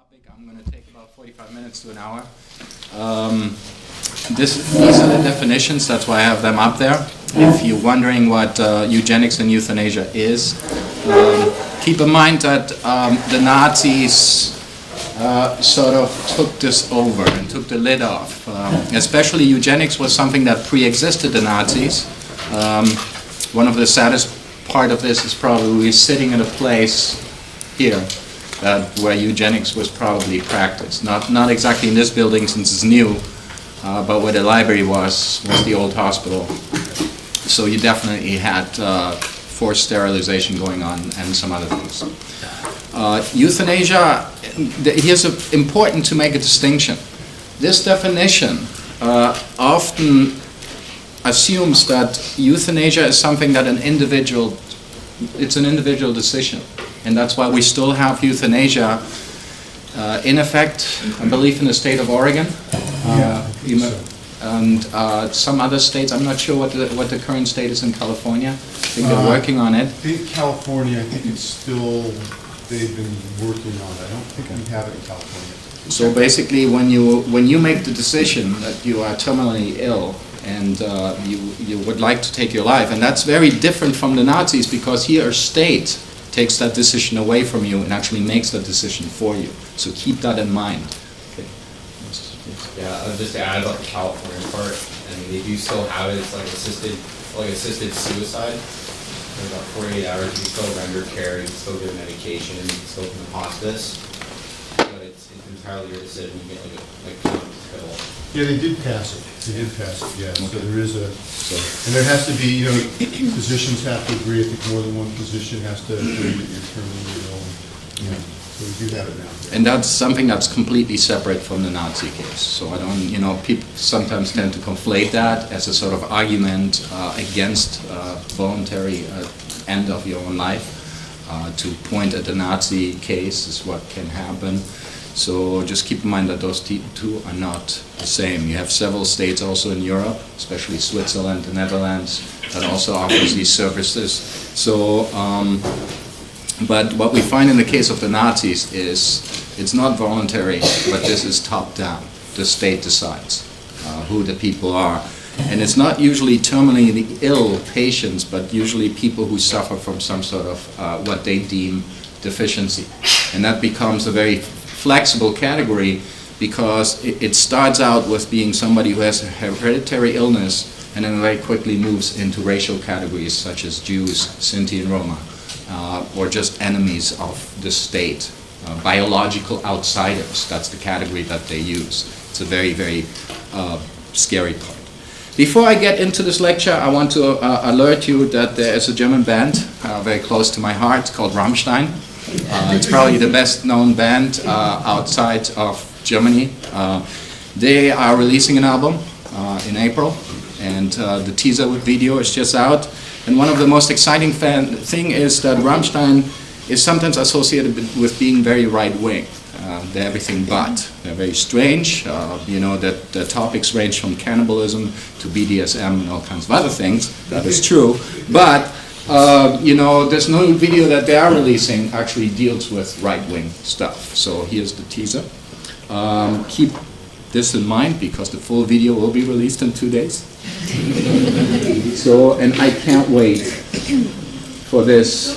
topic. I'm going to take about 45 minutes to an hour. These are the definitions, that's why I have them up there. If you're wondering what eugenics and euthanasia is, keep in mind that the Nazis sort of took this over and took the lid off. Especially eugenics was something that pre-existed the Nazis. One of the saddest part of this is probably sitting in a place here where eugenics was probably practiced. Not exactly in this building since it's new, but where the library was the old hospital. So you definitely had forced sterilization going on and some other things. Euthanasia, here's important to make a distinction. This definition often assumes that euthanasia is something that it's an individual decision. And that's why we still have euthanasia in effect, I believe, in the state of Oregon. And some other states. I'm not sure what the current state is in California. I think they're working on it. I think California, I think it's still, they've been working on it. I don't think we have it in California. So basically, when you make the decision that you are terminally ill and you would like to take your life, and that's very different from the Nazis, because here a state takes that decision away from you and actually makes that decision for you. So keep that in mind. Okay. Yeah, just to add about the California part, I mean, they do still have it. It's like assisted suicide. For about 48 hours, you still render care, you can still give medication, and you can still come to hospice. But it's entirely your decision. You get like a pill. Yeah, they did pass it. They did pass it, yeah. Okay. So there is and there has to be, physicians have to agree. I think more than one physician has to agree that you're terminally ill. So we do have it now. And that's something that's completely separate from the Nazi case. So I don't, people sometimes tend to conflate that as a sort of argument against voluntary end of your own life. To point at the Nazi case is what can happen. So just keep in mind that those two are not the same. You have several states also in Europe, especially Switzerland, the Netherlands, that also offers these services. So, but what we find in the case of the Nazis is it's not voluntary, but this is top down. The state decides who the people are. And it's not usually terminally ill patients, but usually people who suffer from some sort of what they deem deficiency. And that becomes a very flexible category, because it starts out with being somebody who has a hereditary illness and then very quickly moves into racial categories such as Jews, Sinti and Roma, or just enemies of the state, biological outsiders. That's the category that they use. It's a very, very scary part. Before I get into this lecture, I want to alert you that there is a German band very close to my heart called Rammstein. It's probably the best known band outside of Germany. They are releasing an album in April, and the teaser video is just out. And one of the most exciting thing is that Rammstein is sometimes associated with being very right-wing. They're everything but. They're very strange. That the topics range from cannibalism to BDSM and all kinds of other things. That is true. But this new video that they are releasing actually deals with right-wing stuff. So here's the teaser. Keep this in mind, because the full video will be released in 2 days. And I can't wait for this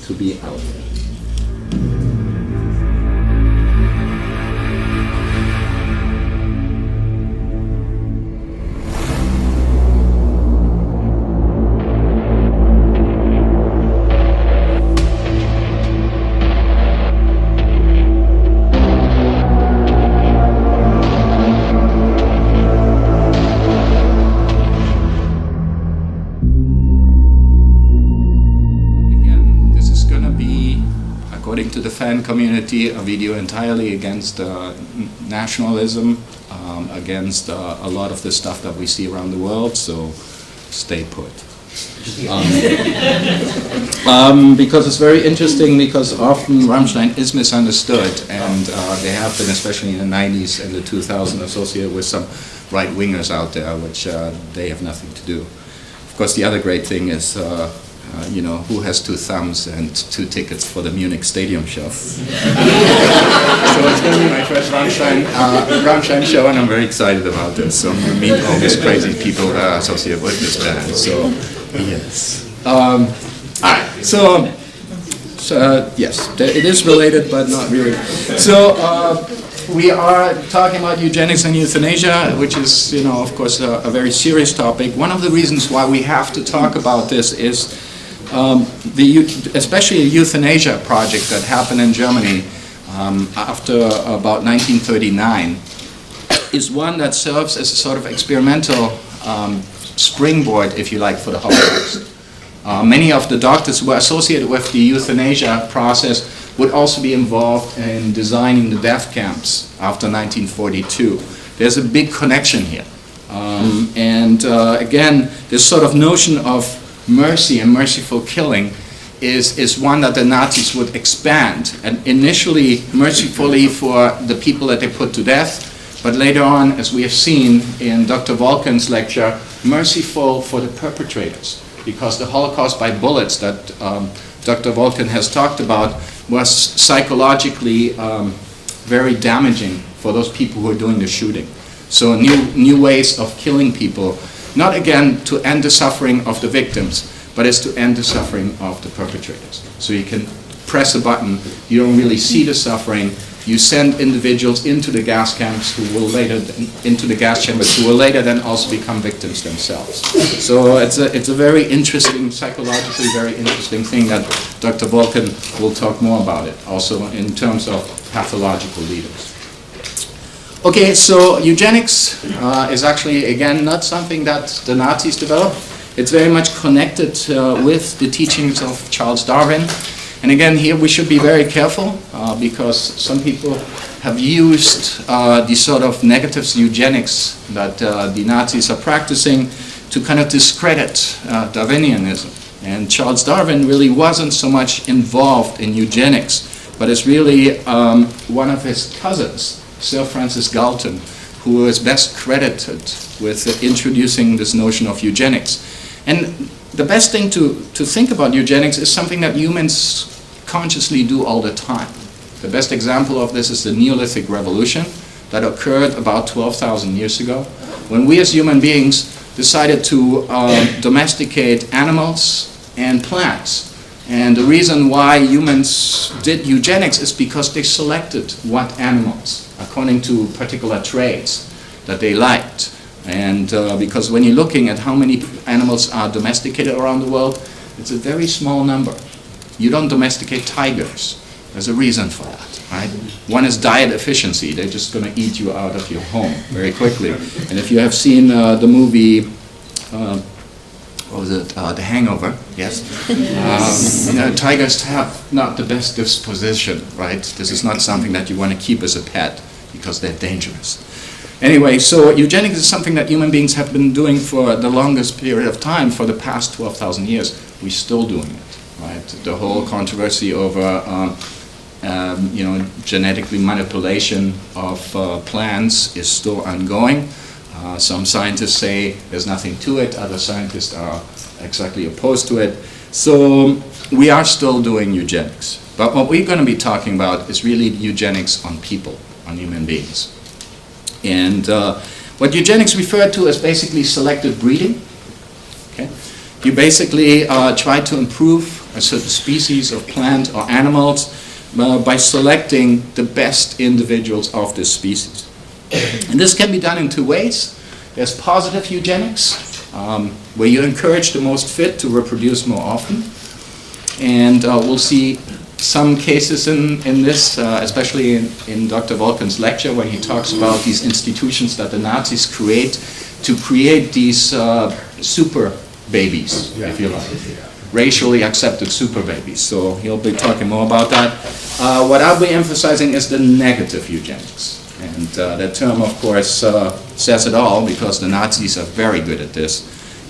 to be out. According to the fan community, a video entirely against nationalism, against a lot of the stuff that we see around the world, so stay put. Because it's very interesting, because often Rammstein is misunderstood, and they have been, especially in the 90s and the 2000s, associated with some right-wingers out there, which they have nothing to do. Of course, the other great thing is who has 2 thumbs and 2 tickets for the Munich Stadium show. So it's going to be my first Rammstein show, and I'm very excited about this. So I'm going to meet all these crazy people that are associated with this band. So, yes. All right. So yes, it is related, but not really. So we are talking about eugenics and euthanasia, which is, of course, a very serious topic. One of the reasons why we have to talk about this is especially a euthanasia project that happened in Germany after about 1939 is one that serves as a sort of experimental springboard, if you like, for the Holocaust. Many of the doctors who were associated with the euthanasia process would also be involved in designing the death camps after 1942. There's a big connection here. Again, this sort of notion of mercy and merciful killing is one that the Nazis would expand, and initially mercifully for the people that they put to death, but later on, as we have seen in Dr. Volkan's lecture, merciful for the perpetrators, because the Holocaust by bullets that Dr. Volkan has talked about was psychologically very damaging for those people who are doing the shooting. So new ways of killing people, not again to end the suffering of the victims, but is to end the suffering of the perpetrators. So you can press a button, you don't really see the suffering, you send individuals into the gas camps who will later, into the gas chambers, who will later then also become victims themselves. So it's a very interesting, psychologically very interesting thing that Dr. Volkan will talk more about it, also in terms of pathological leaders. Okay, so eugenics is actually, again, not something that the Nazis developed. It's very much connected with the teachings of Charles Darwin. And again, here we should be very careful because some people have used the sort of negative eugenics that the Nazis are practicing to kind of discredit Darwinianism. And Charles Darwin really wasn't so much involved in eugenics, but it's really one of his cousins, Sir Francis Galton, who is best credited with introducing this notion of eugenics. And the best thing to think about eugenics is something that humans consciously do all the time. The best example of this is the Neolithic Revolution that occurred about 12,000 years ago, when we as human beings decided to domesticate animals and plants. And the reason why humans did eugenics is because they selected what animals, according to particular traits that they liked. And because when you're looking at how many animals are domesticated around the world, it's a very small number. You don't domesticate tigers. There's a reason for that, right? One is diet efficiency. They're just going to eat you out of your home very quickly. And if you have seen the movie, what was it, The Hangover, yes? Tigers have not the best disposition, right? This is not something that you want to keep as a pet because they're dangerous. Anyway, so eugenics is something that human beings have been doing for the longest period of time, for the past 12,000 years. We're still doing it, right? The whole controversy over, genetically manipulation of plants is still ongoing. Some scientists say there's nothing to it. Other scientists are exactly opposed to it. So we are still doing eugenics. But what we're going to be talking about is really eugenics on people, on human beings. And what eugenics refer to is basically selective breeding. Okay? You basically try to improve a certain species of plant or animals by selecting the best individuals of this species. And this can be done in two ways. There's positive eugenics, where you encourage the most fit to reproduce more often. And we'll see some cases in this, especially in Dr. Volkan's lecture, when he talks about these institutions that the Nazis create to create these super babies, if you like, racially accepted super babies. So he'll be talking more about that. What I'll be emphasizing is the negative eugenics. And that term, of course, says it all, because the Nazis are very good at this,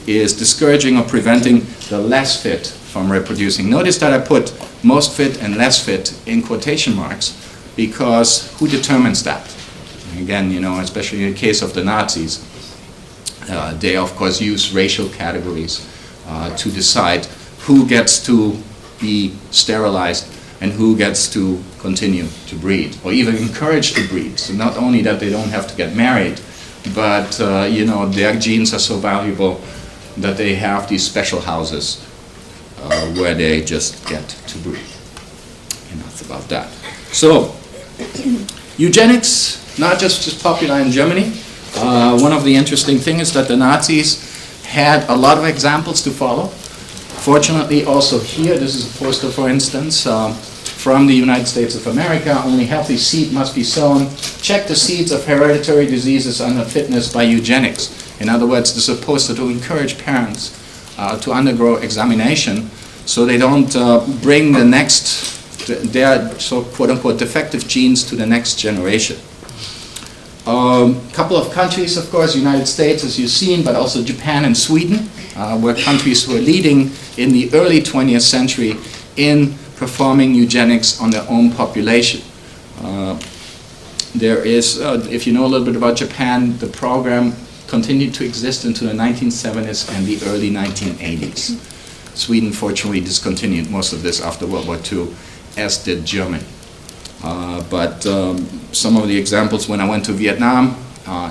is discouraging or preventing the less fit from reproducing. Notice that I put most fit and less fit in quotation marks, because who determines that? Again, especially in the case of the Nazis, they of course use racial categories to decide who gets to be sterilized and who gets to continue to breed, or even encouraged to breed. So not only that they don't have to get married, but their genes are so valuable that they have these special houses where they just get to breed. Enough about that. So, eugenics, not just popular in Germany. One of the interesting things is that the Nazis had a lot of examples to follow. Fortunately, also here, this is a poster, for instance, from the United States of America. Only healthy seed must be sown. Check the seeds of hereditary diseases under fitness by eugenics. In other words, this is a poster to encourage parents to undergo examination so they don't bring their so quote-unquote defective genes to the next generation. Couple of countries, of course, United States, as you've seen, but also Japan and Sweden, were countries who were leading in the early 20th century in performing eugenics on their own population. There is, if you know a little bit about Japan, the program continued to exist into the 1970s and the early 1980s. Sweden, fortunately, discontinued most of this after World War II, as did Germany. But some of the examples, when I went to Vietnam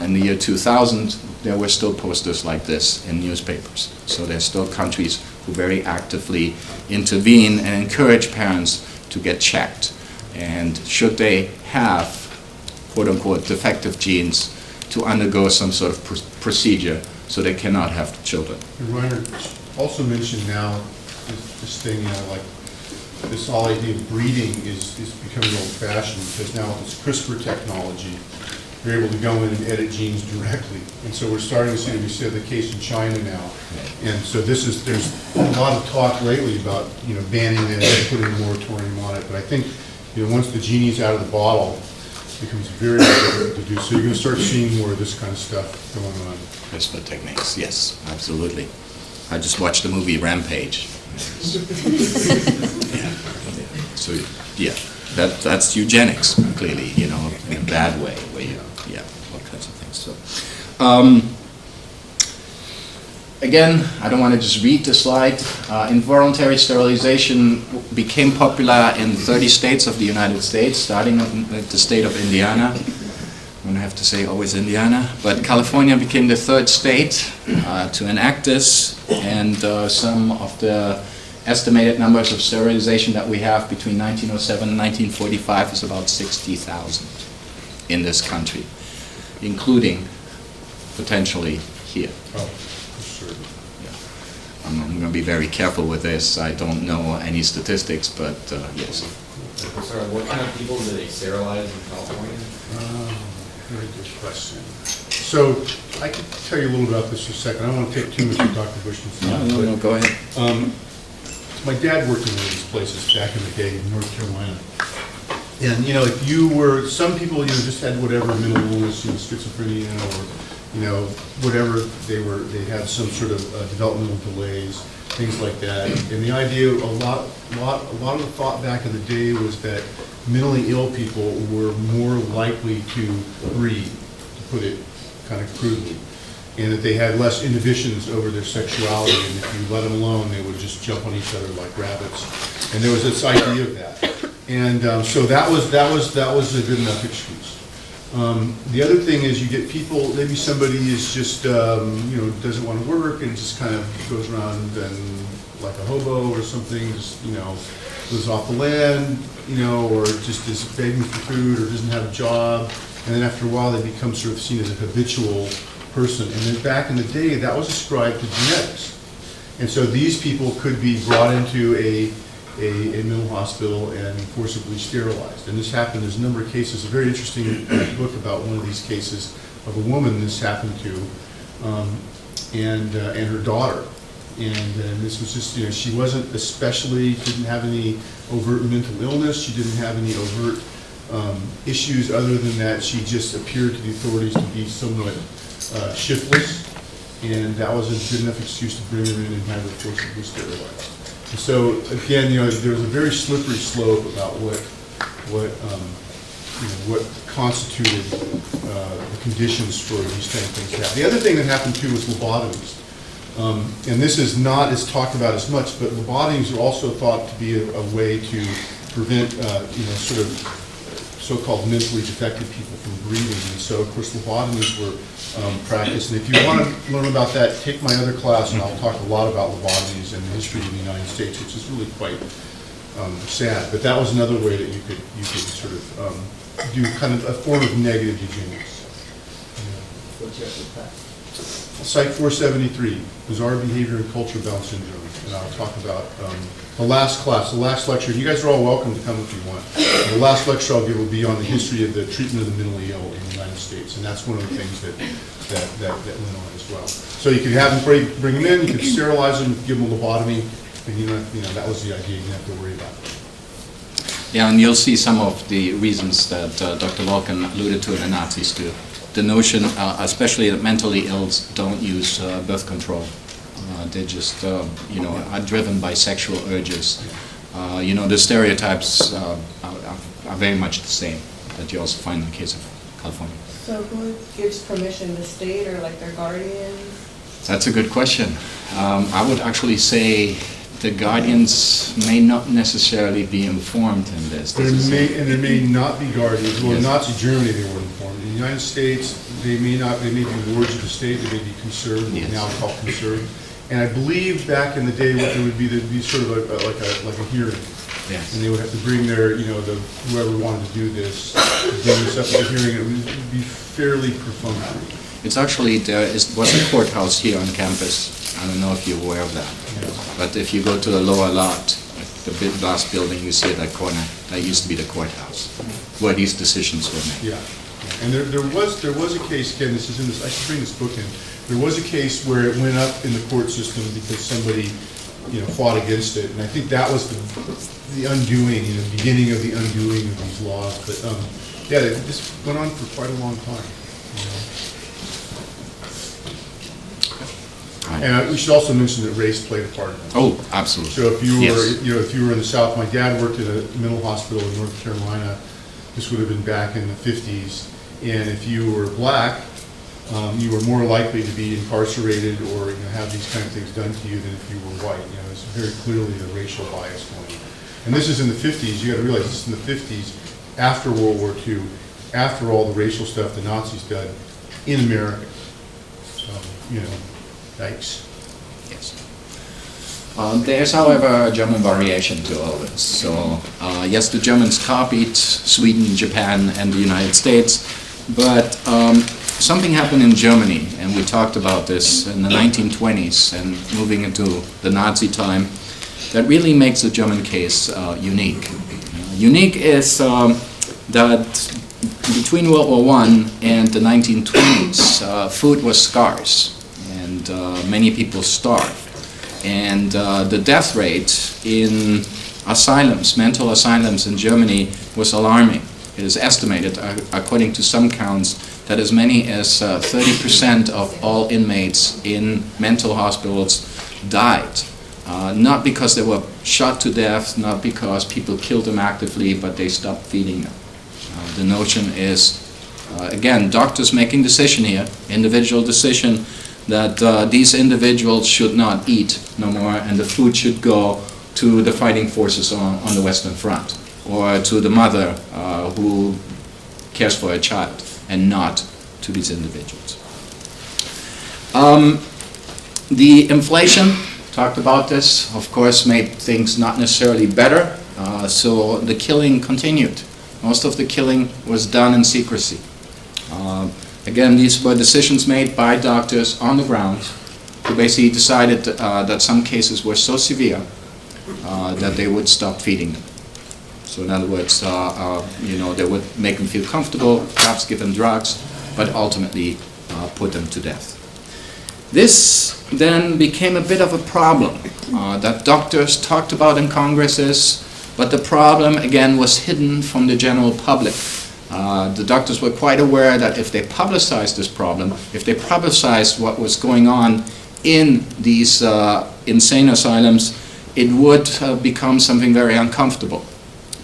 in the year 2000, there were still posters like this in newspapers. So there's still countries who very actively intervene and encourage parents to get checked. And should they have, quote-unquote, defective genes, to undergo some sort of procedure so they cannot have children. And Reiner also mentioned now this thing, like this whole idea of breeding is becoming old-fashioned because now with this CRISPR technology, you're able to go in and edit genes directly. And so we're starting to see, we see the case in China now. And so there's a lot of talk lately about, banning this, putting a moratorium on it. But I think, once the genie's out of the bottle, it becomes very difficult to do. So you're going to start seeing more of this kind of stuff going on. CRISPR techniques, yes, absolutely. I just watched the movie Rampage. Yeah. So, yeah, that's eugenics, clearly, in a bad way, where all kinds of things. So, again, I don't want to just read the slide. Involuntary sterilization became popular in 30 states of the United States, starting with the state of Indiana. I'm going to have to say always Indiana, but California became the third state to enact this, and some of the estimated numbers of sterilization that we have between 1907 and 1945 is about 60,000 in this country, including potentially here. Oh, for sure. Yeah. I'm going to be very careful with this. I don't know any statistics, but yes. Sorry, what kind of people do they sterilize in California? Very good question. So I could tell you a little about this for a second. I don't want to take too much of Dr. Bushman's time. No, go ahead. My dad worked in one of these places back in the day in North Carolina. And, if you were, some people, just had whatever mental illness, schizophrenia or, whatever they had some sort of developmental delays, things like that. And the idea, a lot of the thought back in the day was that mentally ill people were more likely to breed, to put it kind of crudely, and that they had less inhibitions over their sexuality, and if you let them alone, they would just jump on each other like rabbits. And there was this idea of that, and so that was a good enough excuse. The other thing is you get people, maybe somebody is just doesn't want to work and just kind of goes around and like a hobo or something, just lives off the land, or just is begging for food or doesn't have a job, and then after a while they become sort of seen as a habitual person. And then back in the day, that was ascribed to genetics. And so these people could be brought into a mental hospital and forcibly sterilized. And this happened, there's a number of cases, a very interesting book about one of these cases of a woman this happened to, and her daughter. And this was just, she wasn't especially, didn't have any overt mental illness, she didn't have any overt issues other than that she just appeared to the authorities to be somewhat shiftless, and that was a good enough excuse to bring her in and have her forcibly sterilized. And so again, there was a very slippery slope about what constituted the conditions for these kind of things to happen. The other thing that happened too was lobotomies. And this is not as talked about as much, but lobotomies are also thought to be a way to prevent, sort of so-called mentally defective people from breathing. And so, of course, lobotomies were practiced. And if you want to learn about that, take my other class, and I'll talk a lot about lobotomies and the history of the United States, which is really quite sad. But that was another way that you could sort of do kind of a form of negative eugenics. Psych 473, Bizarre Behavior and Culture Bound Syndrome. And I'll talk about the last class, the last lecture. You guys are all welcome to come if you want. The last lecture I'll give will be on the history of the treatment of the mentally ill in the United States. And that's one of the things that went on as well. So you could have them bring them in, you could sterilize them, give them a lobotomy, and that was the idea. You didn't have to worry about it. Yeah, and you'll see some of the reasons that Dr. Vulcan alluded to in the Nazis too. The notion, especially that mentally ills don't use birth control. They just, are driven by sexual urges. The stereotypes are very much the same that you also find in the case of California. So who gives permission, the state or like their guardians? That's a good question. I would actually say the guardians may not necessarily be informed in this. There may not be guardians. Well, in Yes. Nazi Germany they were informed. In the United States, they may be wards of the state, they may be conserved, what we Yes. now call conserved. And I believe back in the day, what there'd be sort of like a hearing. Yes. And they would have to bring their, whoever wanted to do this, bring this up at the hearing. It would be fairly perfunctory. It's actually, was a courthouse here on campus. I don't know if you're aware of that. But if you go to the lower lot, the big glass building, you see at that corner, that used to be the courthouse, where these decisions were made. Yeah. And there was a case, Ken, this is in this, I should bring this book in. There was a case where it went up in the court system because somebody, fought against it. And I think that was the undoing, beginning of the undoing of these laws. But, this went on for quite a long time. And we should also mention that race played a part in it. Oh, absolutely. So if you were, Yes. if you were in the South, my dad worked at a mental hospital in North Carolina. This would have been back in the 50s. And if you were black, you were more likely to be incarcerated or have these kind of things done to you than if you were white. It's very clearly a racial bias going on. And this is in the 50s. You got to realize this is in the 50s, after World War II, after all the racial stuff the Nazis did in America. So, yikes. Yes. There's, however, a German variation to all this. So, yes, the Germans copied Sweden, Japan, and the United States, but something happened in Germany, and we talked about this in the 1920s and moving into the Nazi time, that really makes the German case unique. Unique is that between World War I and the 1920s, food was scarce, and many people starved. And the death rate in asylums, mental asylums in Germany, was alarming. It is estimated, according to some counts, that as many as 30% of all inmates in mental hospitals died. Not because they were shot to death, not because people killed them actively, but they stopped feeding them. The notion is, again, doctors making decision here, individual decision, that these individuals should not eat no more, and the food should go to the fighting forces on the Western Front, or to the mother who cares for a child, and not to these individuals. The inflation, talked about this, of course, made things not necessarily better, so the killing continued. Most of the killing was done in secrecy. Again, these were decisions made by doctors on the ground who basically decided that some cases were so severe that they would stop feeding them. So in other words, they would make them feel comfortable, perhaps give them drugs, but ultimately put them to death. This then became a bit of a problem that doctors talked about in congresses, but the problem, again, was hidden from the general public. The doctors were quite aware that if they publicized this problem, if they publicized what was going on in these insane asylums, it would become something very uncomfortable.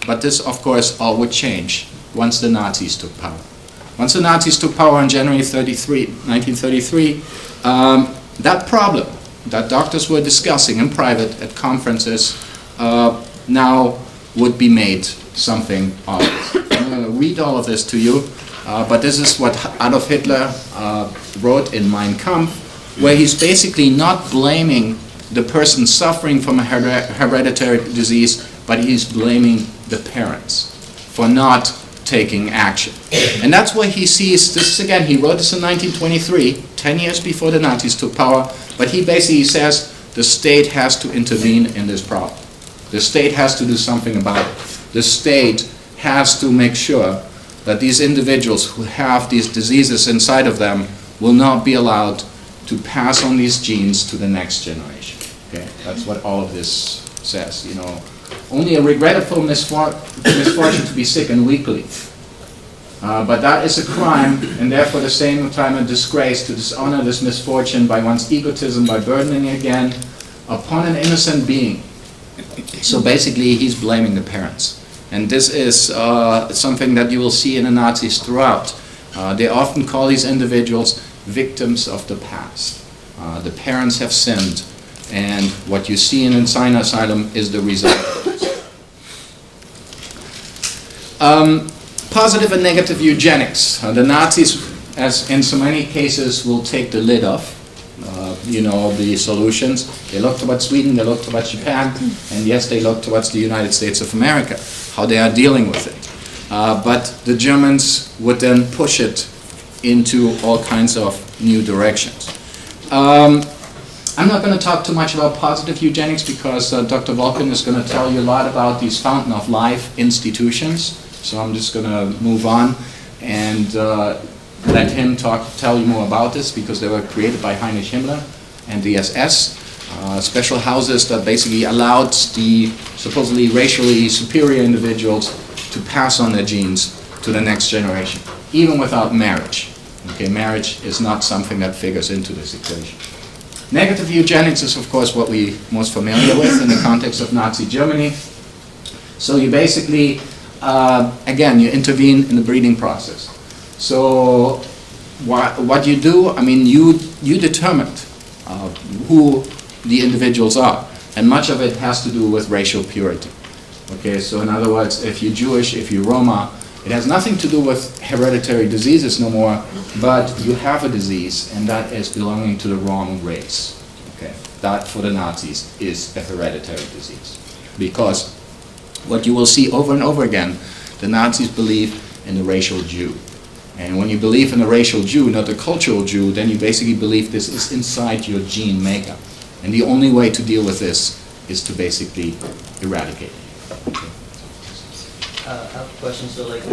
But this, of course, all would change once the Nazis took power. Once the Nazis took power on January 1933, that problem that doctors were discussing in private at conferences now would be made something of it. I'm going to read all of this to you, but this is what Adolf Hitler wrote in Mein Kampf, where he's basically not blaming the person suffering from a hereditary disease, but he's blaming the parents for not taking action. And that's why he sees this again. He wrote this in 1923, 10 years before the Nazis took power, but he basically says the state has to intervene in this problem. The state has to do something about it. The state has to make sure that these individuals who have these diseases inside of them will not be allowed to pass on these genes to the next generation. Okay, that's what all of this says. You know, only a regrettable misfortune to be sick and weakly. But that is a crime, and therefore at the same time a disgrace to dishonor this misfortune by one's egotism, by burdening again upon an innocent being. So basically he's blaming the parents. And this is something that you will see in the Nazis throughout. They often call these individuals victims of the past. The parents have sinned, and what you see in insane asylum is the result of this. Positive and negative eugenics. The Nazis, as in so many cases, will take the lid off. You know, the solutions. They look towards Sweden, they look towards Japan, and yes, they look towards the United States of America, how they are dealing with it. But the Germans would then push it into all kinds of new directions. I'm not going to talk too much about positive eugenics because Dr. Volkan is going to tell you a lot about these fountain of life institutions. So I'm just going to move on and let him tell you more about this, because they were created by Heinrich Himmler and the SS. Special houses that basically allowed the supposedly racially superior individuals to pass on their genes to the next generation, even without marriage. Okay, marriage is not something that figures into this equation. Negative eugenics is, of course, what we're most familiar with in the context of Nazi Germany. So you basically, again, you intervene in the breeding process. So what you do, I mean, you determined who the individuals are, and much of it has to do with racial purity. Okay, so in other words, if you're Jewish, if you're Roma, it has nothing to do with hereditary diseases no more, but you have a disease, and that is belonging to the wrong race. Okay, that for the Nazis is a hereditary disease. Because what you will see over and over again, the Nazis believe in the racial Jew. And when you believe in a racial Jew, not a cultural Jew, then you basically believe this is inside your gene makeup. And the only way to deal with this is to basically eradicate it. Okay. I have a question. So, like,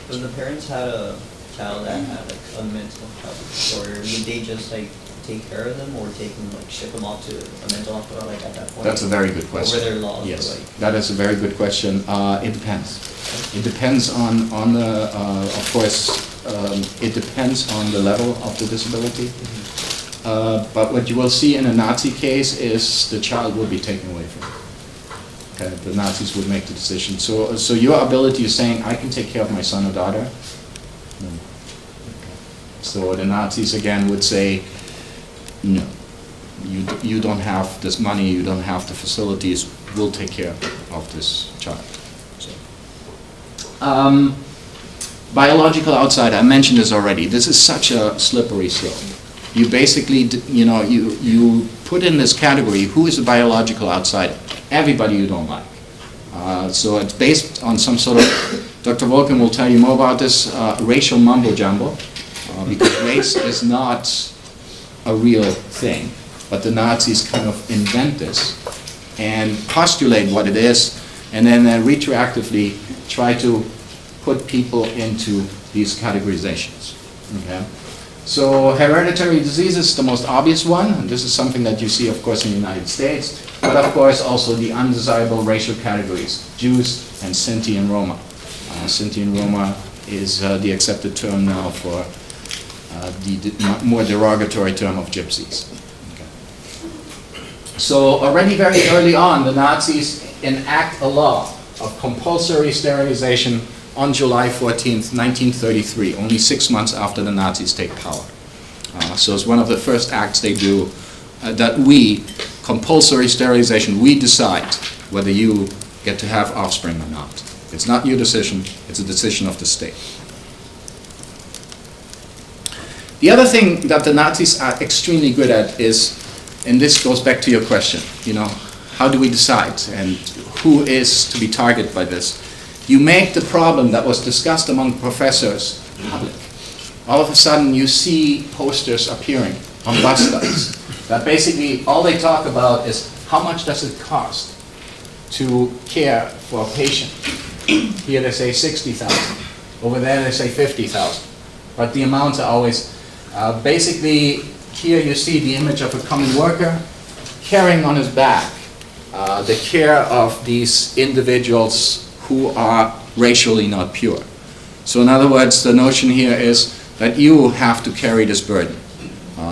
when the parents had a child that had like a mental health disorder, would they just like take care of them, or ship them off to a mental hospital like at that point? That's a very good question. Or were there laws? Yes, that is a very good question. It depends. It depends on the, of course, it depends on the level of the disability. But what you will see in a Nazi case is the child will be taken away from you. Okay, the Nazis would make the decision. So your ability is saying, I can take care of my son or daughter? No. Okay. So the Nazis again would say, no. You don't have this money, you don't have the facilities, we'll take care of this child. So. Biological outsider, I mentioned this already. This is such a slippery slope. You basically, you put in this category, who is a biological outsider? Everybody you don't like. So it's based on some sort of, Dr. Volkan will tell you more about this, racial mumbo-jumbo, because race is not a real thing, but the Nazis kind of invent this and postulate what it is, and then retroactively try to put people into these categorizations. Okay? So hereditary disease is the most obvious one, and this is something that you see, of course, in the United States, but of course also the undesirable racial categories, Jews and Sinti and Roma. Sinti and Roma is the accepted term now for the more derogatory term of gypsies. Okay. So already very early on, the Nazis enact a law of compulsory sterilization on July 14th, 1933, only 6 months after the Nazis take power. So it's one of the first acts they do that we, compulsory sterilization, we decide whether you get to have offspring or not. It's not your decision, it's a decision of the state. The other thing that the Nazis are extremely good at is, and this goes back to your question, how do we decide and who is to be targeted by this? You make the problem that was discussed among professors public. All of a sudden you see posters appearing on bus stops that basically all they talk about is how much does it cost to care for a patient. Here they say 60,000, over there they say 50,000. But the amounts are always, basically here you see the image of a common worker carrying on his back the care of these individuals who are racially not pure. So in other words, the notion here is that you have to carry this burden.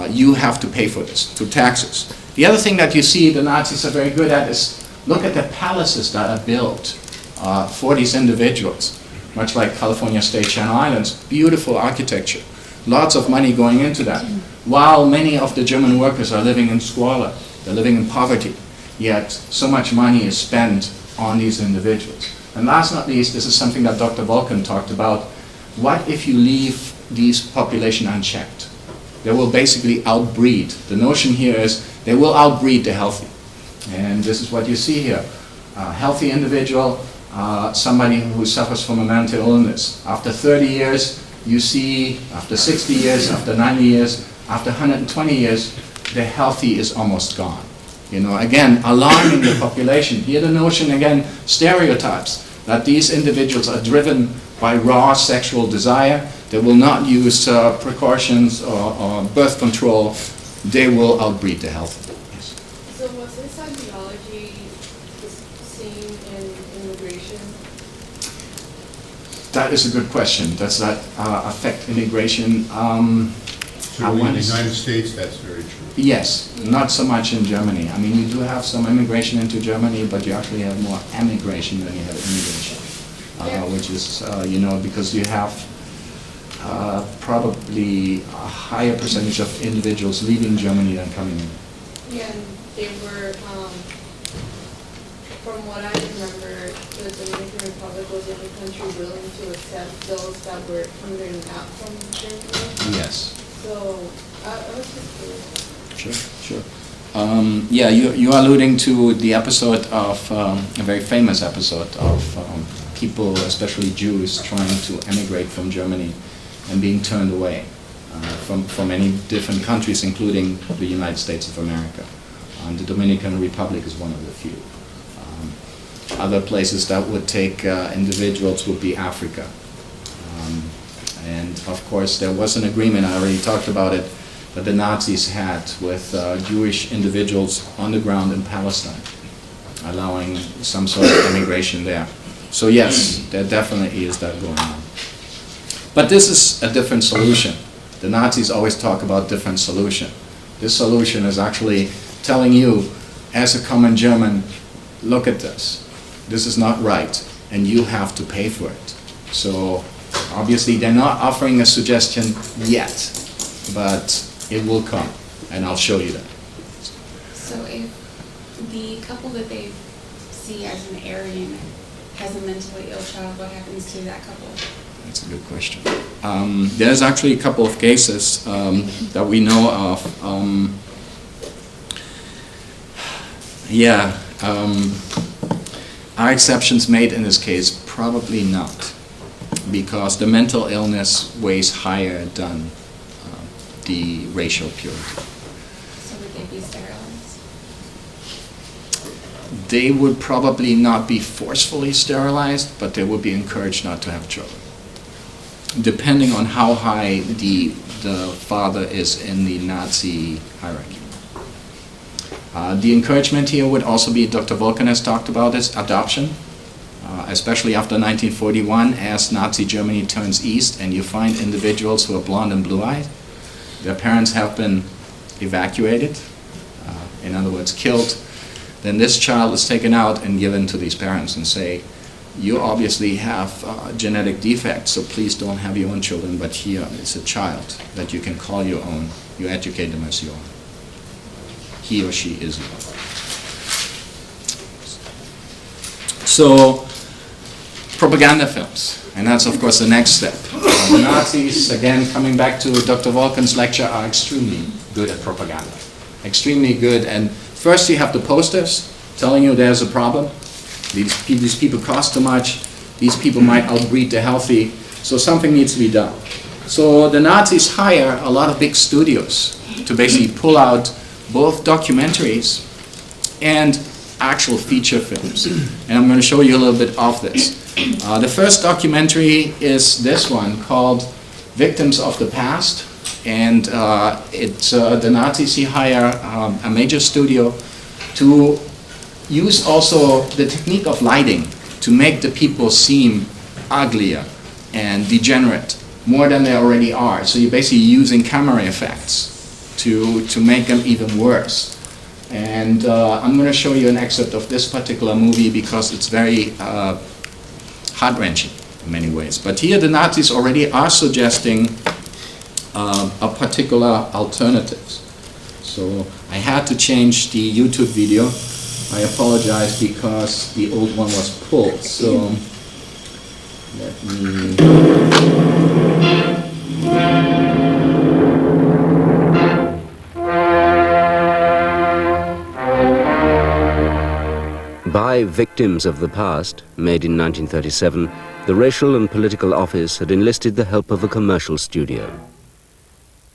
You have to pay for this through taxes. The other thing that you see the Nazis are very good at is look at the palaces that are built for these individuals, much like California State Channel Islands. Beautiful architecture, lots of money going into that, while many of the German workers are living in squalor, they're living in poverty, yet so much money is spent on these individuals. And last but not least, this is something that Dr. Vulcan talked about. What if you leave these population unchecked? They will basically outbreed. The notion here is they will outbreed the healthy. And this is what you see here. A healthy individual, somebody who suffers from a mental illness. After 30 years, you see, after 60 years, after 90 years, after 120 years, the healthy is almost gone. Again, alarming the population. Here the notion, again, stereotypes, that these individuals are driven by raw sexual desire. They will not use precautions or birth control. They will outbreed the healthy. Yes. So was this ideology seen in immigration? That is a good question. Does that affect immigration? So in the United States, that's very true. Yes, not so much in Germany. I mean, you do have some immigration into Germany, but you actually have more emigration than you have immigration, which is, because you have probably a higher percentage of individuals leaving Germany than coming in. Yeah, and they were, from what I remember, the Dominican Republic was the only country willing to accept those that were coming out from Germany. Yes. So, I was just curious. Sure. You are alluding to the episode of, a very famous episode of people, especially Jews, trying to emigrate from Germany and being turned away from many different countries, including the United States of America. The Dominican Republic is one of the few. Other places that would take individuals would be Africa. And of course there was an agreement, I already talked about it, that the Nazis had with Jewish individuals on the ground in Palestine, allowing some sort of immigration there. So yes, there definitely is that going on. But this is a different solution. The Nazis always talk about different solution. This solution is actually telling you, as a common German, look at this. This is not right, and you have to pay for it. So obviously they're not offering a suggestion yet, but it will come, and I'll show you that. So if the couple that they see as an Aryan has a mentally ill child, what happens to that couple? That's a good question. There's actually a couple of cases that we know of. Are exceptions made in this case? Probably not, because the mental illness weighs higher than the racial purity. So would they be sterilized? They would probably not be forcefully sterilized, but they would be encouraged not to have children, depending on how high the father is in the Nazi hierarchy. The encouragement here would also be, Dr. Vulcan has talked about this, adoption, especially after 1941, as Nazi Germany turns east and you find individuals who are blonde and blue-eyed. Their parents have been evacuated, in other words, killed. Then this child is taken out and given to these parents and say, you obviously have genetic defects, so please don't have your own children, but here it's a child that you can call your own. You educate them as your own. he or she is evil. So, propaganda films, and that's of course the next step. The Nazis, again coming back to Dr. Volkan's lecture, are extremely good at propaganda. Extremely good, and first you have the posters telling you there's a problem. These people cost too much, these people might outbreed the healthy, so something needs to be done. So the Nazis hire a lot of big studios to basically pull out both documentaries and actual feature films. And I'm going to show you a little bit of this. The first documentary is this one called Victims of the Past. And the Nazis hire a major studio to use also the technique of lighting to make the people seem uglier and degenerate more than they already are. So you're basically using camera effects to make them even worse. And I'm going to show you an excerpt of this particular movie because it's very heart-wrenching in many ways. But here the Nazis already are suggesting a particular alternatives. So I had to change the YouTube video. I apologize because the old one was pulled. So let me... By Victims of the Past, made in 1937, the Racial and Political Office had enlisted the help of a commercial studio.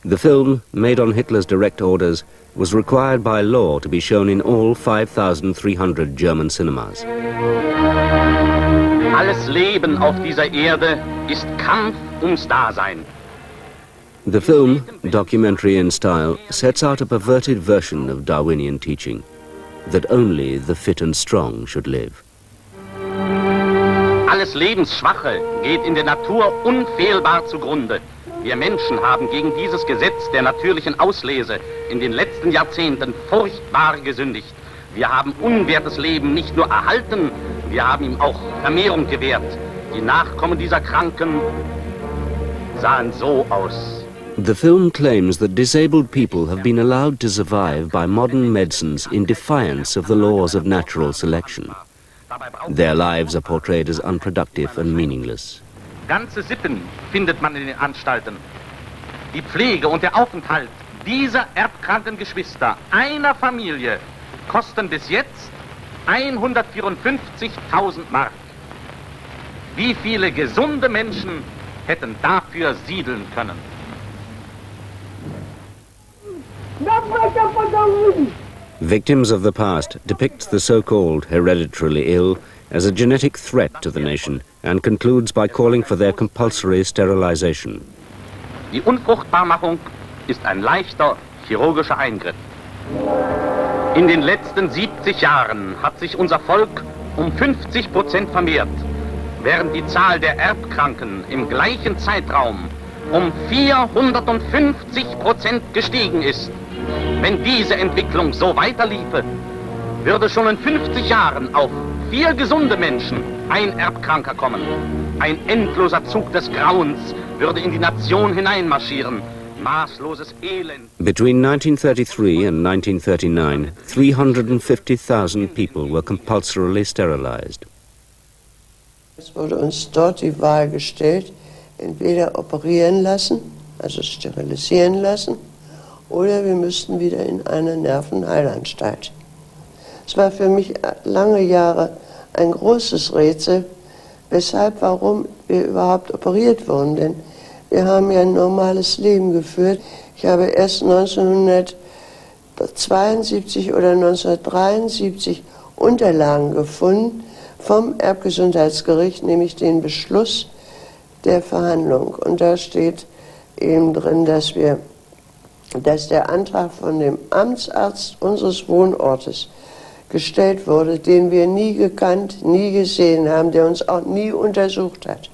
The film, made on Hitler's direct orders, was required by law to be shown in all 5,300 German cinemas. Alles Leben auf dieser Erde ist Kampf ums Dasein. The film, documentary in style, sets out a perverted version of Darwinian teaching, that only the fit and strong should live. Alles Lebensschwache geht in der Natur unfehlbar zugrunde. Wir Menschen haben gegen dieses Gesetz der natürlichen Auslese in den letzten Jahrzehnten furchtbar gesündigt. Wir haben unwertes Leben nicht nur erhalten, wir haben ihm auch Vermehrung gewährt. Die Nachkommen dieser Kranken sahen so aus. The film claims that disabled people have been allowed to survive by modern medicines in defiance of the laws of natural selection. Their lives are portrayed as unproductive and meaningless. Ganze Sippen findet man in den Anstalten. Die Pflege und der Aufenthalt dieser erbkranken Geschwister einer Familie kosten bis jetzt 154.000 Mark. Wie viele gesunde Menschen hätten dafür siedeln können? Victims of the Past depicts the so-called hereditarily ill as a genetic threat to the nation and concludes by calling for their compulsory sterilization. Die Unfruchtbarmachung ist ein leichter chirurgischer Eingriff. In den letzten 70 Jahren hat sich unser Volk um 50% vermehrt, während die Zahl der Erbkranken im gleichen Zeitraum um 450% gestiegen ist. Wenn diese Entwicklung so weiterliefe, würde schon in 50 Jahren auf 4 gesunde Menschen ein Erbkranker kommen. Ein endloser Zug des Grauens würde in die Nation hineinmarschieren. Maßloses Elend. Between 1933 and 1939, 350,000 people were compulsorily sterilized. Es wurde uns dort die Wahl gestellt, entweder operieren lassen, also sterilisieren lassen, oder wir müssten wieder in eine Nervenheilanstalt. Es war für mich lange Jahre ein großes Rätsel, weshalb, warum wir überhaupt operiert wurden, denn wir haben ja ein normales Leben geführt. Ich habe erst 1972 oder 1973 Unterlagen gefunden vom Erbgesundheitsgericht, nämlich den Beschluss der Verhandlung. Und da steht eben drin, dass der Antrag von dem Amtsarzt unseres Wohnortes gestellt wurde, den wir nie gekannt, nie gesehen haben, der uns auch nie untersucht hat.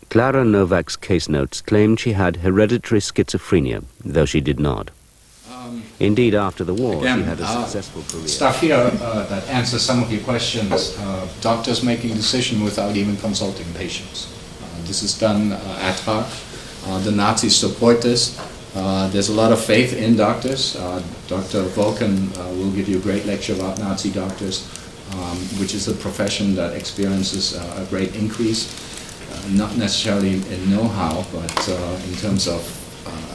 Clara Novak's case notes claimed she had hereditary schizophrenia, though she did not. Indeed, after the war, Again, she had a successful career. Stuff here that answers some of your questions. Doctors making a decision without even consulting patients. This is done ad hoc. The Nazis support this. There's a lot of faith in doctors. Dr. Vulcan will give you a great lecture about Nazi doctors, which is a profession that experiences a great increase, not necessarily in know-how, but in terms of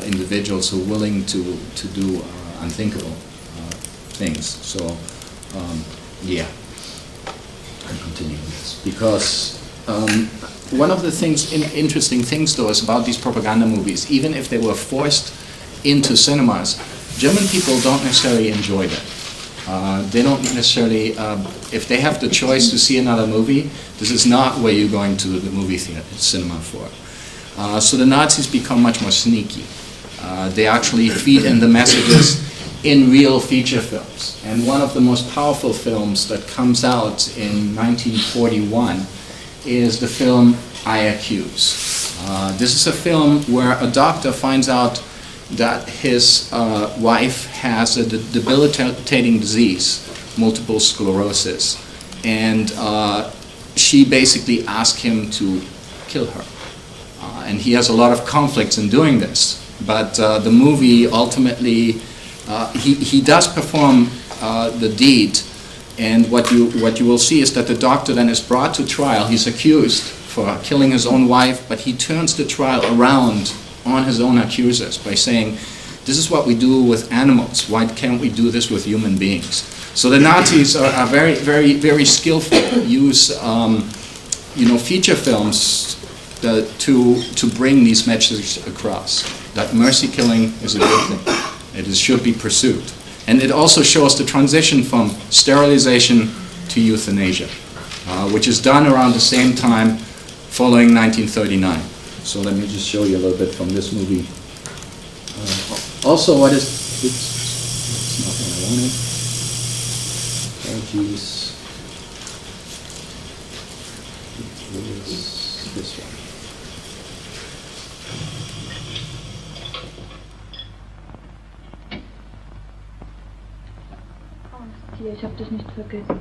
individuals who are willing to do unthinkable things. So, yeah, I continue with this because one of the interesting things though is about these propaganda movies, even if they were forced into cinemas, German people don't necessarily enjoy them. They don't necessarily, if they have the choice to see another movie, this is not where you're going to the movie theater, cinema for. So the Nazis become much more sneaky. They actually feed in the messages in real feature films. And one of the most powerful films that comes out in 1941 is the film I Accuse. This is a film where a doctor finds out that his wife has a debilitating disease, multiple sclerosis, and she basically asks him to kill her. And he has a lot of conflicts in doing this, but the movie ultimately, he does perform the deed. And what you will see is that the doctor then is brought to trial. He's accused for killing his own wife, but he turns the trial around on his own accusers by saying, this is what we do with animals. Why can't we do this with human beings? So the Nazis are very, very, very skillful. Use feature films to bring these messages across. That mercy killing is a good thing. It should be pursued. And it also shows the transition from sterilization to euthanasia, which is done around the same time following 1939. So let me just show you a little bit from this movie. Also, what is... It's not what I wanted. Oh, geez. It is this one. Ich habe dich nicht vergessen.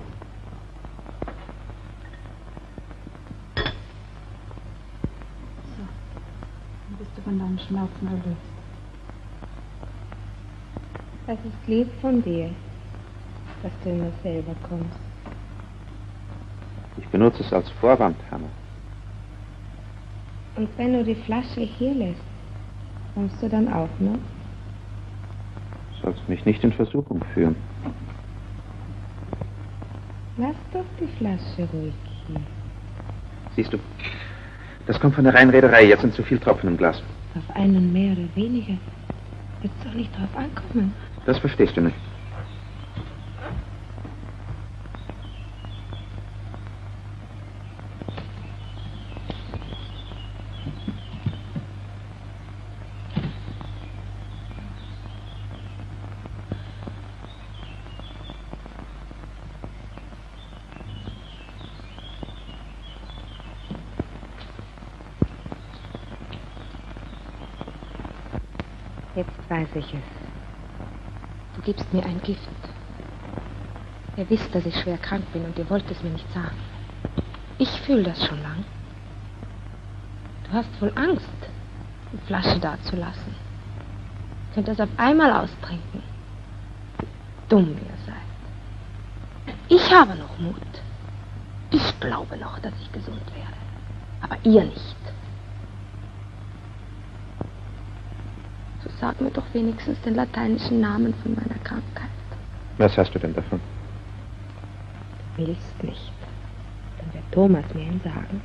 So, dann bist du von deinen Schmerzen erlöst. Das ist lieb von dir, dass du immer selber kommst. Ich benutze es als Vorwand, Hanna. Und wenn du die Flasche hier lässt, kommst du dann auch noch? Du sollst mich nicht in Versuchung führen. Lass doch die Flasche ruhig hier. Siehst du, das kommt von der Reinrederei. Jetzt sind zu viel Tropfen im Glas. Auf einen mehr oder weniger wird es doch nicht drauf ankommen. Das verstehst du nicht. Jetzt weiß ich es. Du gibst mir ein Gift. Ihr wisst, dass ich schwer krank bin und ihr wollt es mir nicht sagen. Ich fühle das schon lang. Du hast wohl Angst, die Flasche da zu lassen. Könnt das auf einmal austrinken. Dumm ihr seid. Ich habe noch Mut. Ich glaube noch, dass ich gesund werde. Aber ihr nicht. Sag mir doch wenigstens den lateinischen Namen von meiner Krankheit. Was hast du denn davon? Du willst nicht. Dann wird Thomas mir ihn sagen.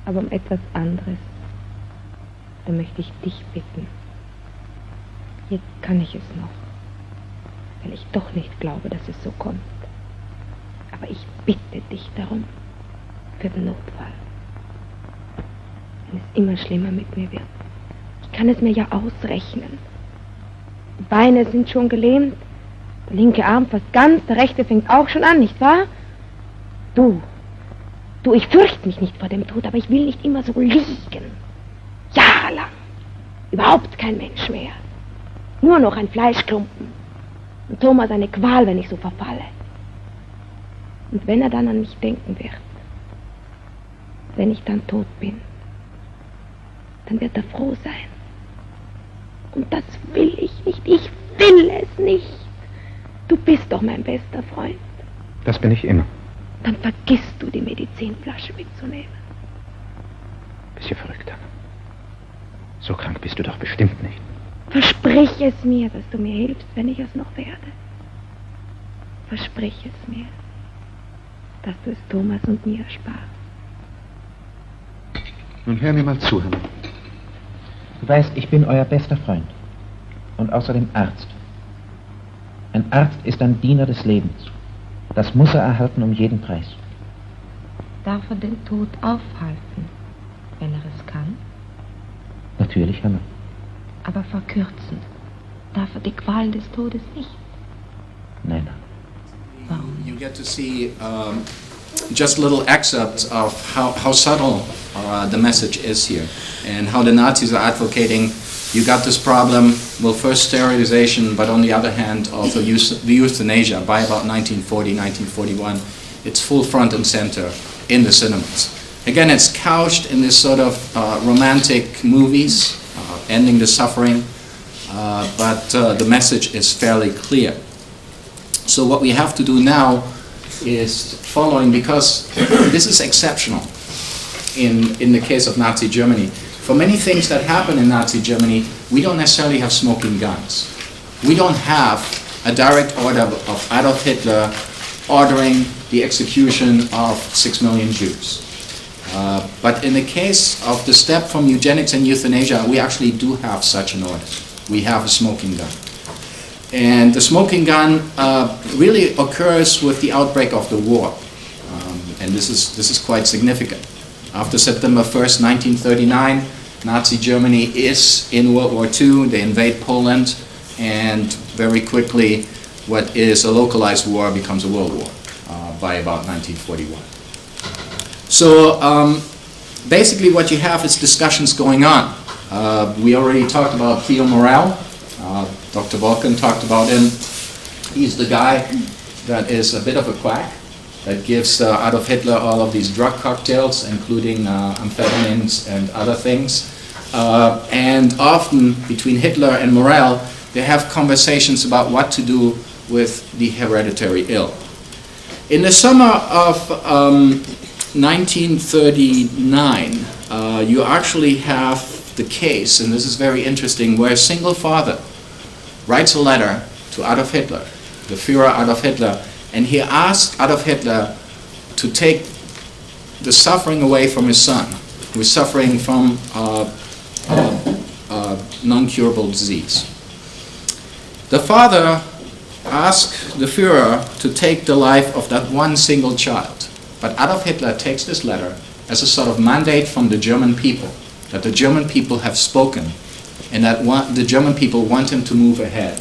Aber um etwas anderes, da möchte ich dich bitten. Jetzt kann ich es noch, weil ich doch nicht glaube, dass es so kommt. Aber ich bitte dich darum, für den Notfall. Wenn es immer schlimmer mit mir wird. Ich kann es mir ja ausrechnen. Die Beine sind schon gelähmt, der linke Arm fast ganz, der rechte fängt auch schon an, nicht wahr? Du, ich fürchte mich nicht vor dem Tod, aber ich will nicht immer so liegen. Jahrelang. Überhaupt kein Mensch mehr. Nur noch ein Fleischklumpen. Und Thomas eine Qual, wenn ich so verfalle. Und wenn er dann an mich denken wird, wenn ich dann tot bin, dann wird er froh sein. Und das will ich nicht. Ich will es nicht. Du bist doch mein bester Freund. Das bin ich immer. Dann vergisst du, die Medizinflasche mitzunehmen. Bist du verrückt, Anna? So krank bist du doch bestimmt nicht. Versprich es mir, dass du mir hilfst, wenn ich es noch werde. Versprich es mir, dass du es Thomas und mir ersparst. Nun hör mir mal zu, Hannah. Du weißt, ich bin euer bester Freund. Und außerdem Arzt. Ein Arzt ist ein Diener des Lebens. Das muss er erhalten um jeden Preis. Darf er den Tod aufhalten, wenn er es kann? Natürlich, Hannah. Aber verkürzen darf er die Qualen des Todes nicht. Nein. You get to see just little excerpts of how subtle the message is here, and how the Nazis are advocating, you got this problem, well, first sterilization, but on the other hand, also the euthanasia. By about 1940, 1941, it's full front and center in the cinemas. Again, it's couched in this sort of romantic movies, ending the suffering, but the message is fairly clear. So what we have to do now is following, because this is exceptional in the case of Nazi Germany. For many things that happen in Nazi Germany, we don't necessarily have smoking guns. We don't have a direct order of Adolf Hitler ordering the execution of 6 million Jews. But in the case of the step from eugenics and euthanasia, we actually do have such an order. We have a smoking gun. And the smoking gun really occurs with the outbreak of the war. And this is quite significant. After September 1st, 1939, Nazi Germany is in World War II. They invade Poland, and very quickly what is a localized war becomes a world war by about 1941. So basically what you have is discussions going on. We already talked about Theo Morell. Dr. Vulcan talked about him. He's the guy that is a bit of a quack, that gives Adolf Hitler all of these drug cocktails, including amphetamines and other things. And often between Hitler and Morell, they have conversations about what to do with the hereditary ill. In the summer of 1939, you actually have the case, and this is very interesting, where a single father writes a letter to Adolf Hitler, the Führer Adolf Hitler, and he asks Adolf Hitler to take the suffering away from his son, who is suffering from non-curable disease. The father asked the Führer to take the life of that one single child, but Adolf Hitler takes this letter as a sort of mandate from the German people, that the German people have spoken, and that the German people want him to move ahead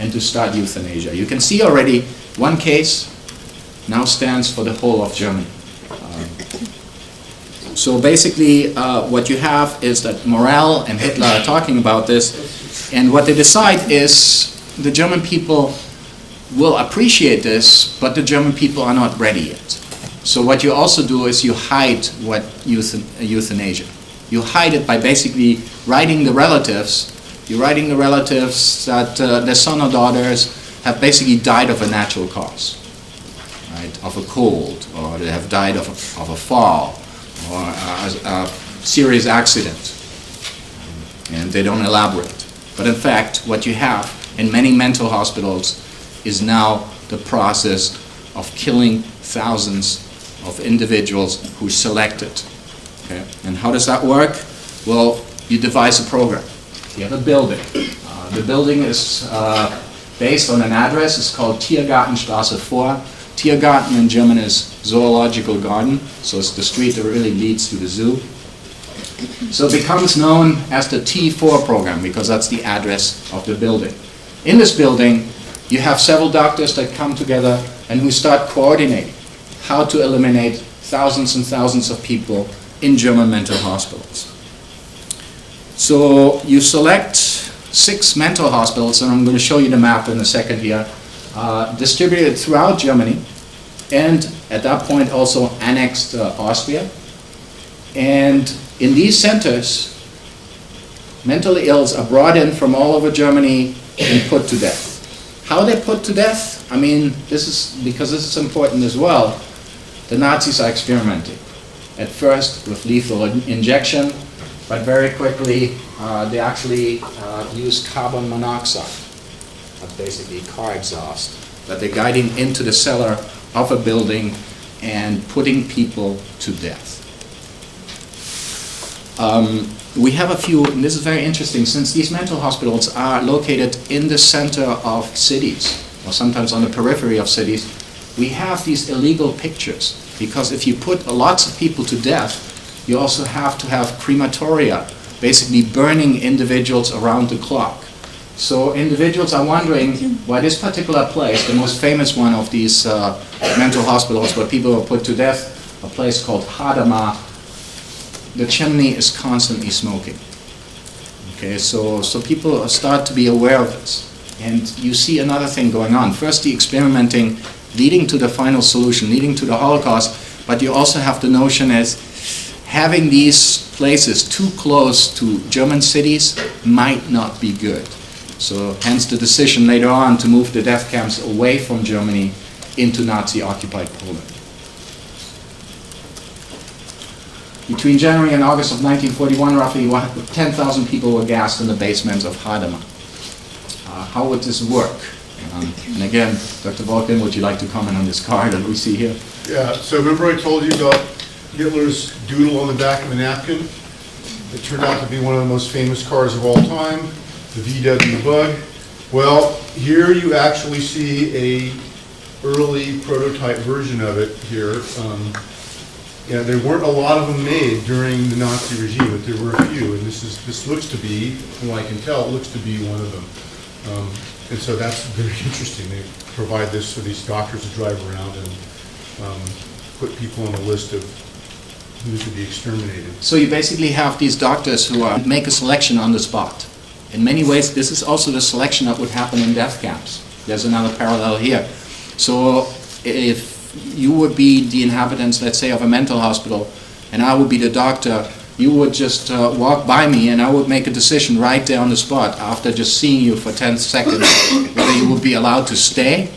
and to start euthanasia. You can see already one case now stands for the whole of Germany. So basically what you have is that Morell and Hitler are talking about this, and what they decide is the German people will appreciate this, but the German people are not ready yet. So what you also do is you hide what euthanasia. You hide it by basically writing the relatives. You're writing the relatives that their son or daughters have basically died of a natural cause, right? Of a cold, or they have died of a fall, or a serious accident. And they don't elaborate. But in fact, what you have in many mental hospitals is now the process of killing thousands of individuals who selected. Okay. And how does that work? Well, you devise a program. You have a building. The building is based on an address. It's called Tiergartenstraße 4. Tiergarten in German is zoological garden, so it's the street that really leads to the zoo. So it becomes known as the T4 program because that's the address of the building. In this building, you have several doctors that come together and who start coordinating how to eliminate thousands and thousands of people in German mental hospitals. So you select 6 mental hospitals, and I'm going to show you the map in a second here, distributed throughout Germany, and at that point also annexed Austria. And in these centers, mentally ills are brought in from all over Germany and put to death. How they put to death? I mean, this is important as well. The Nazis are experimenting. At first with lethal injection, but very quickly they actually use carbon monoxide, basically car exhaust, that they're guiding into the cellar of a building and putting people to death. We have a few, and this is very interesting, since these mental hospitals are located in the center of cities, or sometimes on the periphery of cities, we have these illegal pictures, because if you put lots of people to death, you also have to have crematoria, basically burning individuals around the clock. So individuals are wondering why this particular place, the most famous one of these mental hospitals where people are put to death, a place called Hadamar, the chimney is constantly smoking. Okay, so people start to be aware of this. And you see another thing going on. First, the experimenting leading to the final solution, leading to the Holocaust, but you also have the notion as having these places too close to German cities might not be good. So hence the decision later on to move the death camps away from Germany into Nazi-occupied Poland. Between January and August of 1941, roughly 10,000 people were gassed in the basements of Hadamar. How would this work? And again, Dr. Volkin, would you like to comment on this card that we see here? Yeah, so remember I told you about Hitler's doodle on the back of a napkin? It turned out to be one of the most famous cars of all time, the VW Bug. Well, here you actually see a early prototype version of it here. Yeah, there weren't a lot of them made during the Nazi regime, but there were a few, and this looks to be, from what I can tell, it looks to be one of them. And so that's very interesting. They provide this for these doctors to drive around and put people on the list of who's to be exterminated. So you basically have these doctors who make a selection on the spot. In many ways, this is also the selection that would happen in death camps. There's another parallel here. So if you would be the inhabitants, let's say, of a mental hospital, and I would be the doctor, you would just walk by me and I would make a decision right there on the spot after just seeing you for 10 seconds whether you would be allowed to stay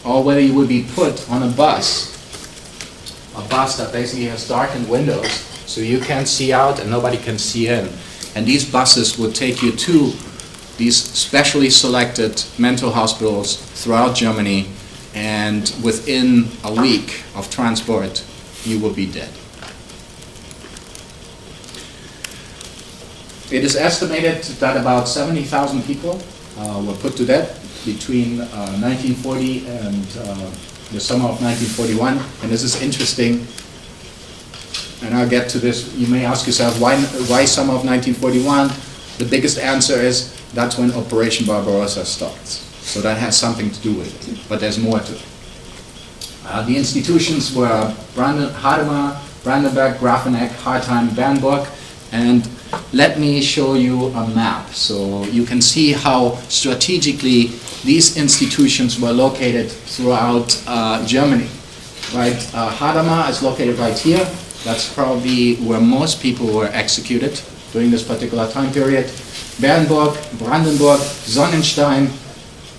or whether you would be put on a bus that basically has darkened windows so you can't see out and nobody can see in. And these buses would take you to these specially selected mental hospitals throughout Germany, and within a week of transport you will be dead. It is estimated that about 70,000 people were put to death between 1940 and the summer of 1941. And this is interesting, and I'll get to this. You may ask yourself, why summer of 1941? The biggest answer is that's when Operation Barbarossa starts. So that has something to do with it, but there's more to it. The institutions were Hadamar, Brandenburg, Grafenegg, Hartheim, Bernburg, and let me show you a map so you can see how strategically these institutions were located throughout Germany. Right, Hadamar is located right here. That's probably where most people were executed during this particular time period. Bernburg, Brandenburg, Sonnenstein,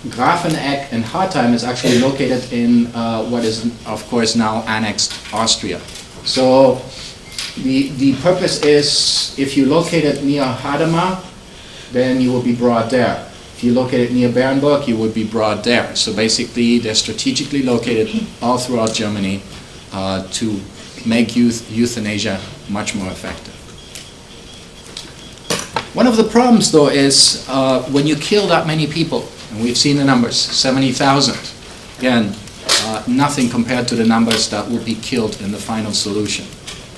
Grafenegg, and Hartheim is actually located in what is, of course, now annexed Austria. So the purpose is, if you locate it near Hadamar, then you will be brought there. If you locate it near Bernburg, you would be brought there. So basically, they're strategically located all throughout Germany to make euthanasia much more effective. One of the problems, though, is when you kill that many people, and we've seen the numbers, 70,000. Again, nothing compared to the numbers that would be killed in the final solution.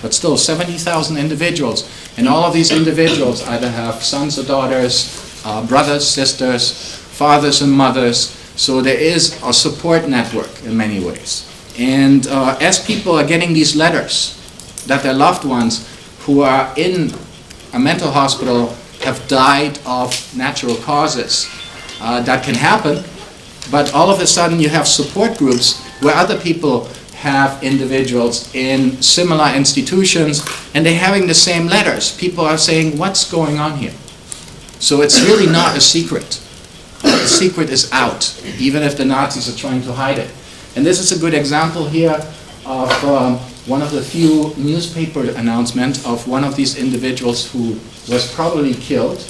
But still, 70,000 individuals, and all of these individuals either have sons or daughters, brothers, sisters, fathers and mothers, so there is a support network in many ways. And as people are getting these letters that their loved ones who are in a mental hospital have died of natural causes, that can happen, but all of a sudden you have support groups where other people have individuals in similar institutions and they're having the same letters. People are saying, what's going on here? So it's really not a secret. The secret is out, even if the Nazis are trying to hide it. And this is a good example here of one of the few newspaper announcements of one of these individuals who was probably killed.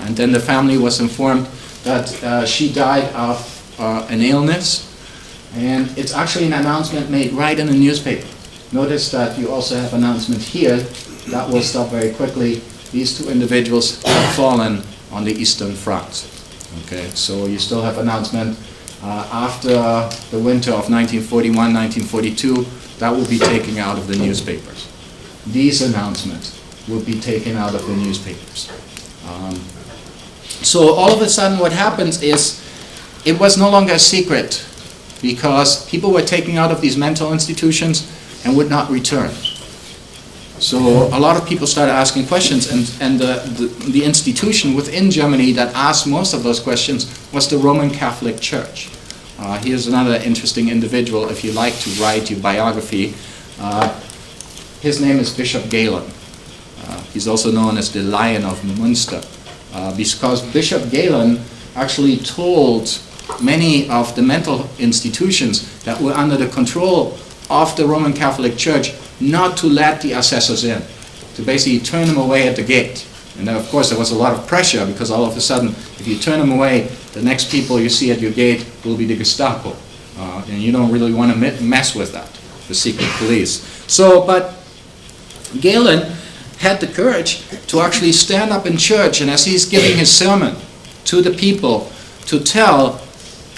And then the family was informed that she died of an illness. And it's actually an announcement made right in the newspaper. Notice that you also have an announcement here. That will stop very quickly. These two individuals have fallen on the Eastern Front. Okay, so you still have announcement after the winter of 1941, 1942, that will be taken out of the newspapers. These announcements will be taken out of the newspapers. So all of a sudden what happens is it was no longer a secret because people were taken out of these mental institutions and would not return. So a lot of people started asking questions, and the institution within Germany that asked most of those questions was the Roman Catholic Church. Here's another interesting individual, if you like to write your biography. His name is Bishop Galen. He's also known as the Lion of Münster, because Bishop Galen actually told many of the mental institutions that were under the control of the Roman Catholic Church not to let the assessors in, to basically turn them away at the gate. And then of course there was a lot of pressure because all of a sudden if you turn them away, the next people you see at your gate will be the Gestapo. And you don't really want to mess with that, the secret police. So, but Galen had the courage to actually stand up in church, and as he's giving his sermon to the people, to tell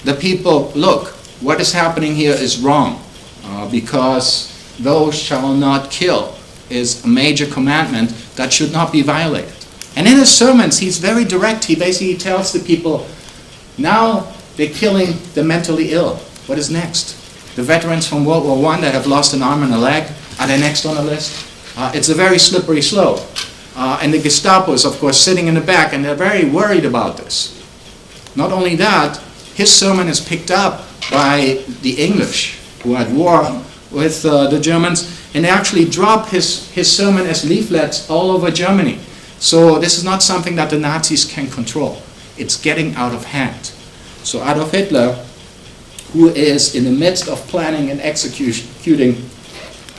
the people, look, what is happening here is wrong, because thou shalt not kill is a major commandment that should not be violated. And in his sermons, he's very direct. He basically tells the people, now they're killing the mentally ill. What is next? The veterans from World War I that have lost an arm and a leg, are they next on the list? It's a very slippery slope. And the Gestapo is, of course, sitting in the back, and they're very worried about this. Not only that, his sermon is picked up by the English, who are at war with the Germans, and they actually drop his sermon as leaflets all over Germany. So this is not something that the Nazis can control. It's getting out of hand. So Adolf Hitler, who is in the midst of planning and executing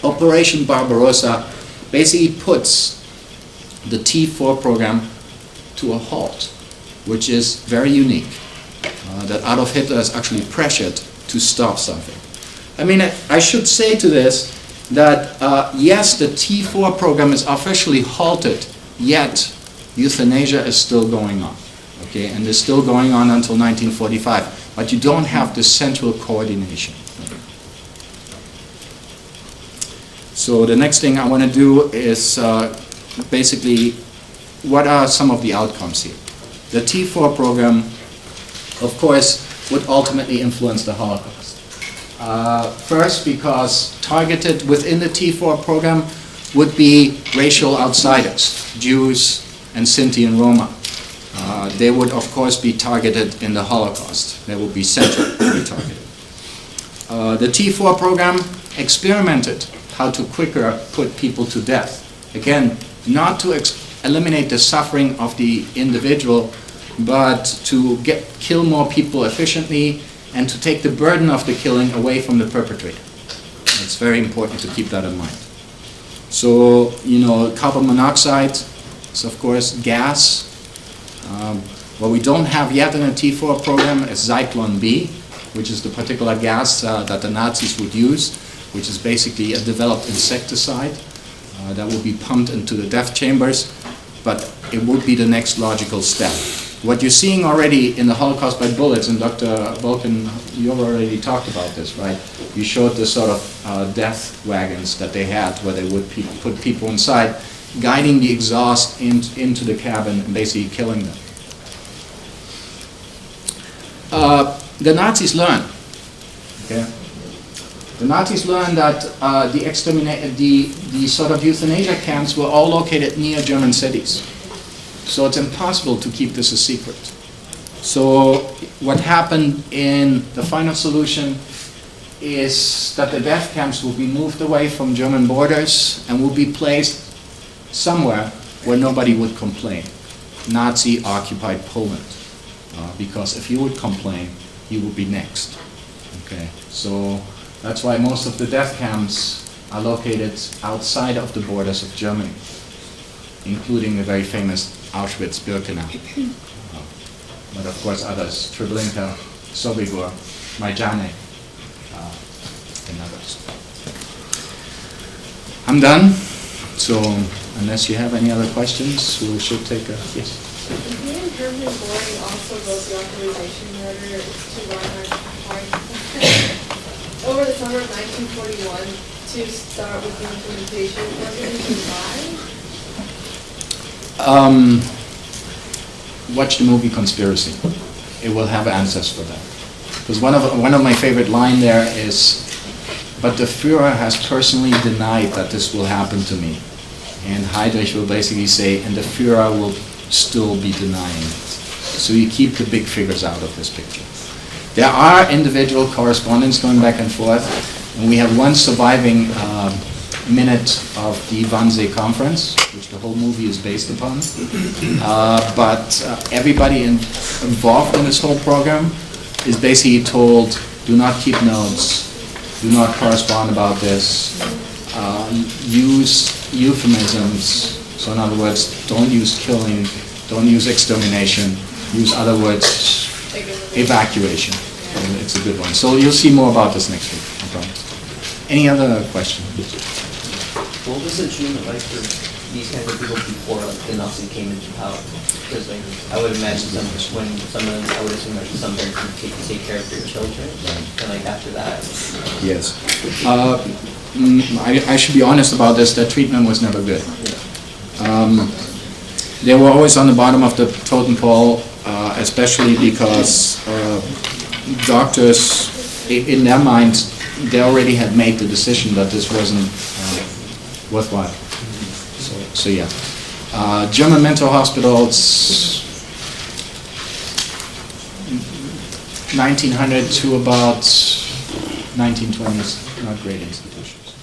Operation Barbarossa, basically puts the T4 program to a halt, which is very unique. That Adolf Hitler is actually pressured to stop something. I mean, I should say to this that yes, the T4 program is officially halted, yet euthanasia is still going on. Okay, and it's still going on until 1945, but you don't have the central coordination. So the next thing I want to do is basically, what are some of the outcomes here? The T4 program, of course, would ultimately influence the Holocaust. First, because targeted within the T4 program would be racial outsiders, Jews and Sinti and Roma. They would, of course, be targeted in the Holocaust. They would be centrally targeted. The T4 program experimented how to quicker put people to death. Again, not to eliminate the suffering of the individual, but to kill more people efficiently and to take the burden of the killing away from the perpetrator. It's very important to keep that in mind. So, you know, carbon monoxide is, of course, gas. What we don't have yet in the T4 program is Zyklon B, which is the particular gas that the Nazis would use, which is basically a developed insecticide that will be pumped into the death chambers, but it would be the next logical step. What you're seeing already in the Holocaust by bullets, and Dr. Vulcan, you already talked about this, right? You showed the sort of death wagons that they had where they would put people inside, guiding the exhaust into the cabin and basically killing them. The Nazis learned, okay? The Nazis learned that the sort of euthanasia camps were all located near German cities. So it's impossible to keep this a secret. So what happened in the final solution is that the death camps will be moved away from German borders and will be placed somewhere where nobody would complain. Nazi-occupied Poland. Because if you would complain, you would be next. Okay, so that's why most of the death camps are located outside of the borders of Germany, including the very famous Auschwitz-Birkenau. But of course others, Treblinka, Sobibor, Majdanek, and others. I'm done, so unless you have any other questions, we should take a, yes? He and Herman Goring also wrote the authorization letter to Reinhard Heydrich over the summer of 1941 to start with the implementation. Was there any reason why? Watch the movie Conspiracy. It will have answers for that. Because one of my favorite line there is, but the Führer has personally denied that this will happen to me. And Heydrich will basically say, and the Führer will still be denying it. So you keep the big figures out of this picture. There are individual correspondence going back and forth, and we have one surviving minute of the Wannsee conference, which the whole movie is based upon. But everybody involved in this whole program is basically told, do not keep notes, do not correspond about this, use euphemisms. So in other words, don't use killing, don't use extermination, use other words, evacuation. And it's a good one. So you'll see more about this next week, I promise. Any other questions? What was the treatment like for these kinds of people before the Nazis came into power? Because like, I would imagine I would assume like some parents would take care of their children, and like after that. Yes. I should be honest about this, that treatment was never good. They were always on the bottom of the totem pole, especially because doctors, in their minds, they already had made the decision that this wasn't worthwhile. So yeah. German mental hospitals, 1900 to about 1920s, not great institutions.